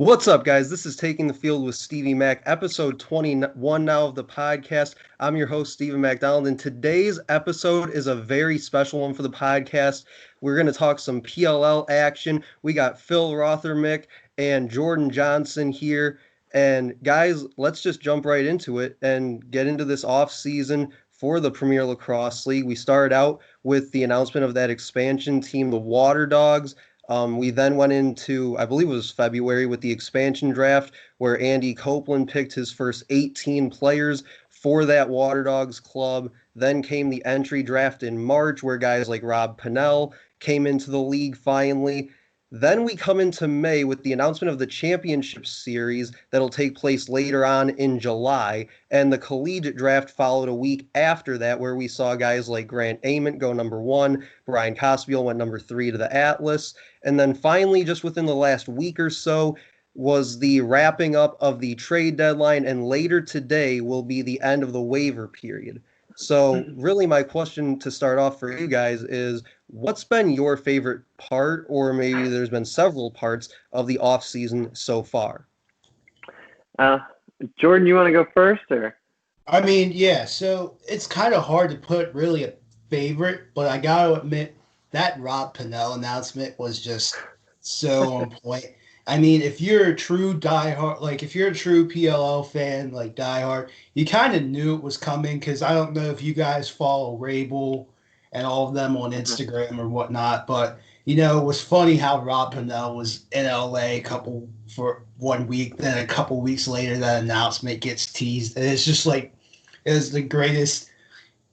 What's up, guys? This is Taking the Field with Stevie Mac, episode 21 now of the podcast. I'm your host, Stephen McDonald, and today's episode is a very special one for the podcast. We're going to talk some PLL action. We got Phil Rothermick and Jordan Johnson here. And guys, let's just jump right into it and get into this off season for the Premier Lacrosse League. We started out with the announcement of that expansion team, the Water Dogs. We then went into, I believe it was February, with the expansion draft, where Andy Copeland picked his first 18 players for that Water Dogs club. Then came the entry draft in March, where guys like Rob Pennell came into the league finally. Then we come into May with the announcement of the championship series that'll take place later on in July. And the collegiate draft followed a week after that, where we saw guys like Grant Ament go number 1, Brian Cospiel went number 3 to the Atlas. And then finally, just within the last week or so, was the wrapping up of the trade deadline. And later today will be the end of the waiver period. So really my question to start off for you guys is, what's been your favorite part, or maybe there's been several parts of the off season so far? Jordan, you want to go first, or? I mean, yeah, so it's kind of hard to put really a favorite, but I got to admit that Rob Pennell announcement was just so on point. I mean, if you're a true diehard, like if you're a true PLL fan, like diehard, you kind of knew it was coming, because I don't know if you guys follow Rabel and all of them on Instagram or whatnot, but it was funny how Rob Pennell was in LA for 1 week, then a couple weeks later that announcement gets teased, and it's just like it was the greatest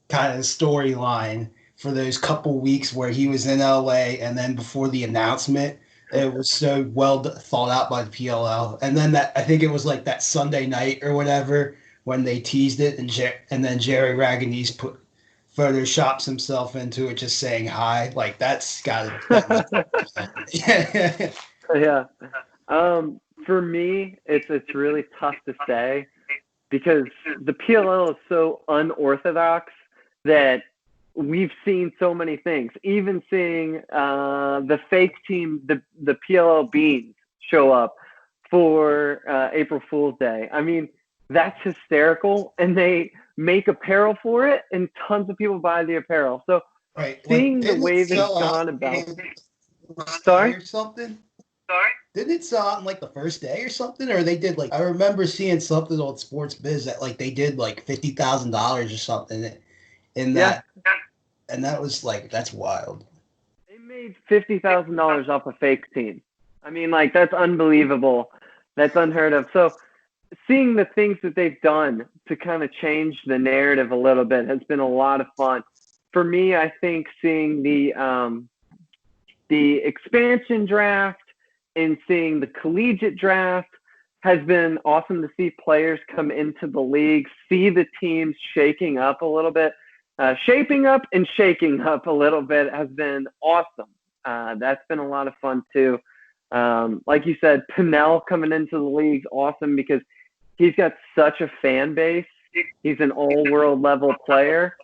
kind of storyline for those couple weeks where he was in LA, and then before the announcement. It was so well thought out by the PLL. And then I think it was like that Sunday night or whatever when they teased it, and then Jerry Raganese photoshops himself into it just saying hi. Like, that's got to Yeah. For me, it's really tough to say, because the PLL is so unorthodox that we've seen so many things, even seeing the fake team, the PLL Beans, show up for April Fool's Day. I mean, that's hysterical, and they make apparel for it, and tons of people buy the apparel. So seeing the way they've gone about Sorry? Or something? Sorry? Didn't it sell out in like the first day or something? Or they did, like, I remember seeing something on Sports Biz that like they did like $50,000 or something in that. Yeah. And that was like, that's wild. They made $50,000 off a fake team. I mean, like, that's unbelievable. That's unheard of. So seeing the things that they've done to kind of change the narrative a little bit has been a lot of fun. For me, I think seeing the expansion draft and seeing the collegiate draft has been awesome to see players come into the league, see the teams shaking up a little bit. Shaping up and shaking up a little bit has been awesome. That's been a lot of fun too. Like you said, Pennell coming into the league is awesome because he's got such a fan base. He's an all-world level player.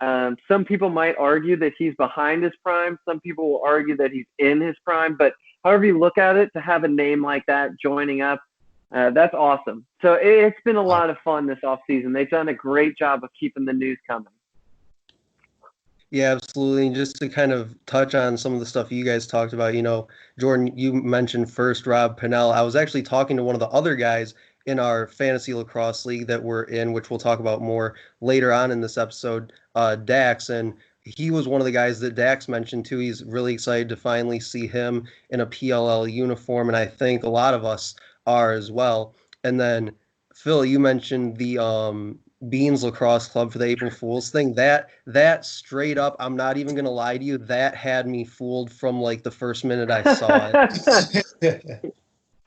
Some people might argue that he's behind his prime. Some people will argue that he's in his prime. But however you look at it, to have a name like that joining up, that's awesome. So it's been a lot of fun this offseason. They've done a great job of keeping the news coming. Yeah, absolutely. And just to kind of touch on some of the stuff you guys talked about, Jordan, you mentioned first Rob Pennell. I was actually talking to one of the other guys in our fantasy lacrosse league that we're in, which we'll talk about more later on in this episode, Dax. And he was one of the guys that Dax mentioned too. He's really excited to finally see him in a PLL uniform. And I think a lot of us are as well. And then Phil, you mentioned the Beans Lacrosse Club for the April Fool's thing. That straight up, I'm not even gonna lie to you, that had me fooled from like the first minute I saw it.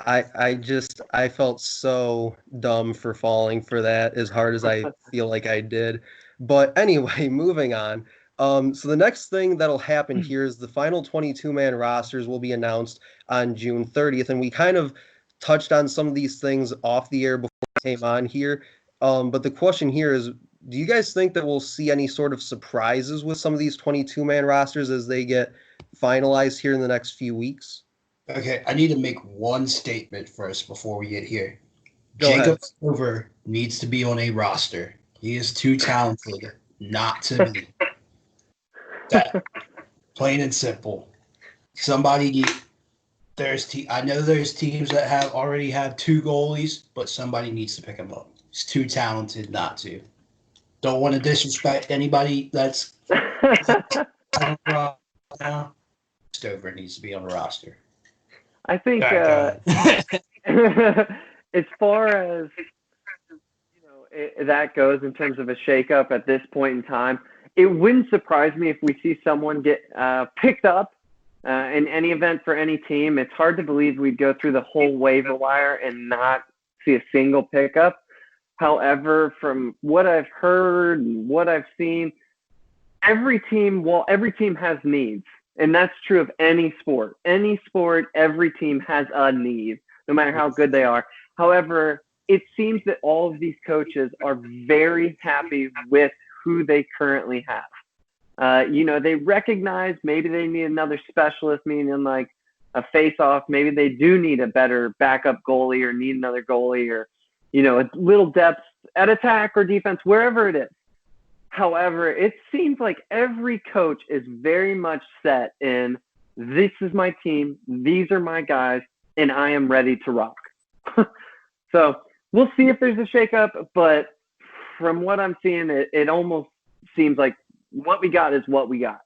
I felt so dumb for falling for that, as hard as I feel like I did. But anyway, moving on. So the next thing that'll happen here is the final 22-man rosters will be announced on June 30th, and we kind of touched on some of these things off the air before I came on here. But the question here is, do you guys think that we'll see any sort of surprises with some of these 22-man rosters as they get finalized here in the next few weeks? Okay, I need to make one statement first before we get here. Go Jacob ahead. Silver needs to be on a roster. He is too talented not to be. That plain and simple. Somebody need, I know there's teams that already have two goalies, but somebody needs to pick him up. He's too talented not to. Don't want to disrespect anybody that's on the roster now. Stover needs to be on the roster. I think All right, go ahead. as far as that goes in terms of a shakeup at this point in time, it wouldn't surprise me if we see someone get picked up in any event for any team. It's hard to believe we'd go through the whole waiver wire and not see a single pickup. However, from what I've heard and what I've seen, every team has needs. And that's true of any sport. Any sport, every team has a need, no matter how good they are. However, it seems that all of these coaches are very happy with who they currently have. They recognize maybe they need another specialist, meaning like a face-off. Maybe they do need a better backup goalie or need another goalie or, a little depth at attack or defense, wherever it is. However, it seems like every coach is very much set in, this is my team, these are my guys, and I am ready to rock. So we'll see if there's a shakeup, but from what I'm seeing, it almost seems like what we got is what we got.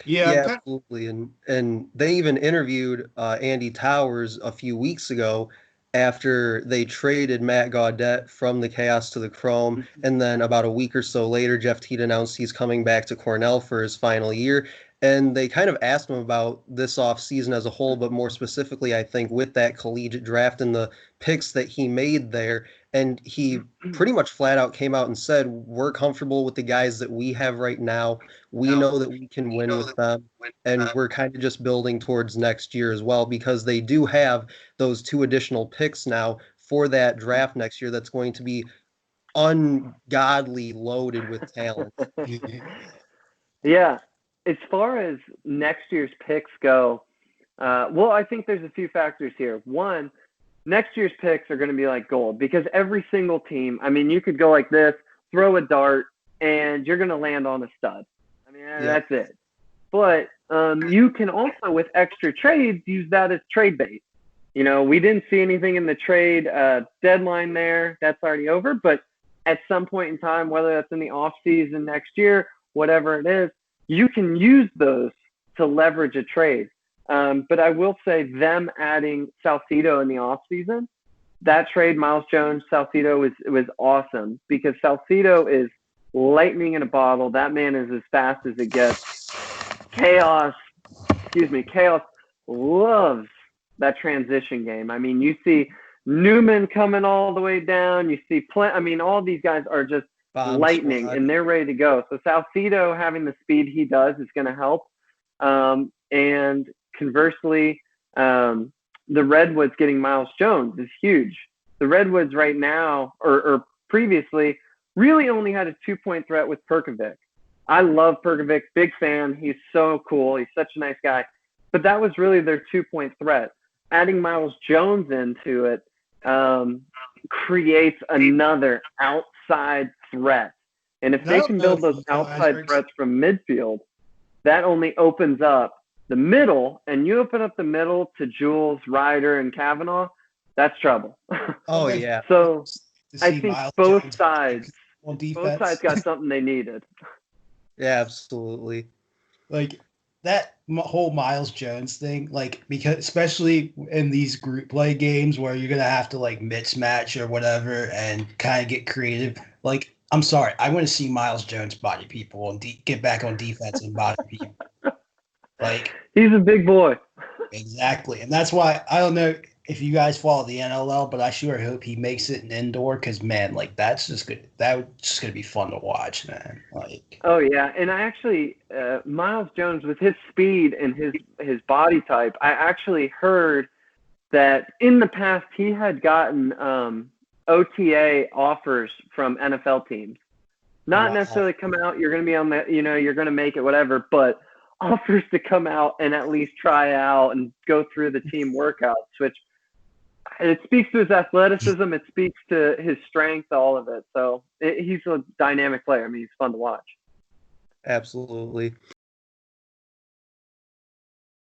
Yeah, absolutely. And they even interviewed Andy Towers a few weeks ago after they traded Matt Gaudette from the Chaos to the Chrome. And then about a week or so later, Jeff Teat announced he's coming back to Cornell for his final year. And they kind of asked him about this offseason as a whole, but more specifically, I think, with that collegiate draft and the picks that he made there. And he pretty much flat out came out and said, we're comfortable with the guys that we have right now. We know that we can win with them. And we're kind of just building towards next year as well, because they do have those 2 additional picks now for that draft next year that's going to be ungodly loaded with talent. Yeah. As far as next year's picks go, I think there's a few factors here. One, next year's picks are going to be like gold because every single team, you could go like this, throw a dart, and you're going to land on a stud. That's it. But you can also, with extra trades, use that as trade bait. We didn't see anything in the trade deadline there. That's already over. But at some point in time, whether that's in the off season next year, whatever it is, you can use those to leverage a trade. But I will say them adding Salcido in the off season, that trade, Miles Jones, Salcido was awesome because Salcido is lightning in a bottle. That man is as fast as it gets. Chaos loves that transition game. You see Newman coming all the way down. You see all these guys are just lightning and they're ready to go. So Salcido having the speed he does is going to help. And conversely, the Redwoods getting Miles Jones is huge. The Redwoods right now, or previously, really only had a 2-point threat with Perkovic. I love Perkovic, big fan. He's so cool. He's such a nice guy. But that was really their 2-point threat. Adding Miles Jones into it creates another outside threat. And if they can build those outside threats from midfield, that only opens up the middle, and you open up the middle to Jules, Ryder, and Kavanaugh, that's trouble. Oh, yeah. So I think both sides got something they needed. Yeah, absolutely. Like that whole Miles Jones thing, because especially in these group play games where you're going to have to mismatch or whatever and kind of get creative. I'm sorry, I want to see Miles Jones body people and get back on defense and body people. He's a big boy. Exactly. And that's why I don't know if you guys follow the NLL, but I sure hope he makes it an indoor because, man, that's just good. That's just going to be fun to watch, man. Oh, yeah. And I actually, Miles Jones, with his speed and his body type, I actually heard that in the past he had gotten OTA offers from NFL teams. Not necessarily come out, you're going to be on the, you're going to make it, whatever, but offers to come out and at least try out and go through the team workouts, which it speaks to his athleticism. It speaks to his strength, all of it. So he's a dynamic player. I mean, he's fun to watch. Absolutely.